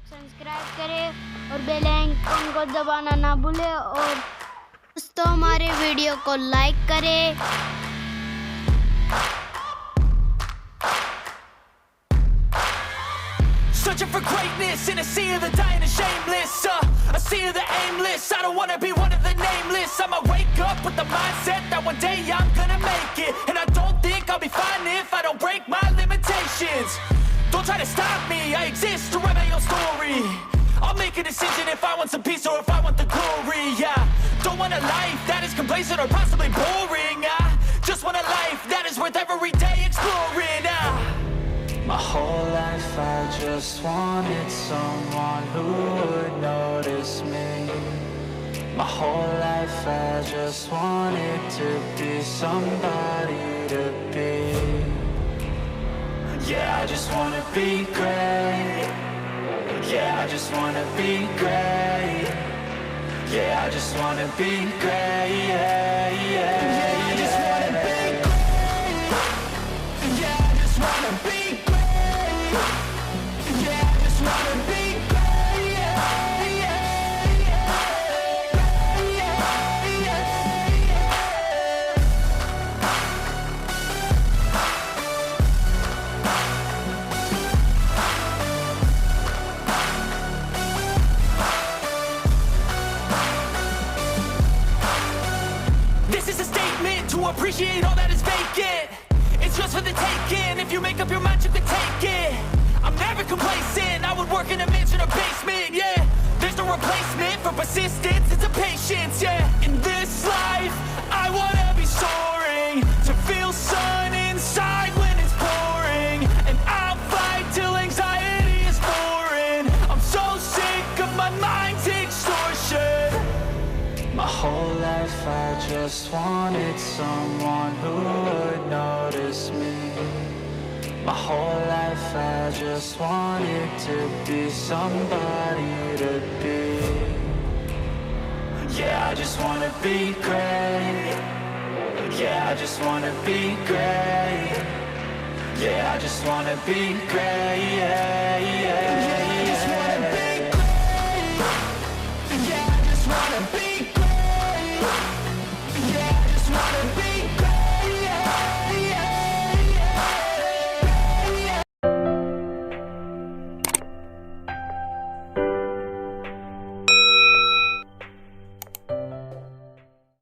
Subscribe करें और bell icon को दबाना ना भूलें और दोस्तों हमारे वीडियो को लाइक करें। Searching for greatness in a sea of the dying and shameless, a sea of the aimless. I don't wanna be one of the nameless. I'ma wake up with the mindset that one day I'm gonna make it, and I don't think I'll be fine if I don't break my limitations. Don't try to stop me, I exist to write my own story. I'll make a decision if I want some peace or if I want the glory. Yeah, don't want a life that is complacent or possibly boring. I just want a life that is worth every day exploring. My whole life I just wanted someone who would notice me. My whole life I just wanted to be somebody to be. Yeah, I just wanna be great. Yeah, I just wanna be great. Yeah, I just wanna be great. Yeah, yeah, yeah, I just wanna be great. Yeah, I just wanna be great. Yeah, I just wanna be great. Yeah, yeah, yeah, yeah, yeah, yeah. This is a statement to appreciate all that is vacant. It's just for the taking. If you make up your mind, you can take it. I'm never complacent. I would work in a mansion or basement. Yeah, there's no replacement for persistence. It's a patience. Yeah, in this life, I wanna be soaring, to feel sun inside when it's pouring, and I'll fight till anxiety is foreign. I'm so sick of my mind's extortion. My whole life I just wanted someone who would notice me. My whole life I just wanted to be somebody to be. Yeah, I just wanna be great. Yeah, I just wanna be great. Yeah, I just wanna be great. Yeah, yeah.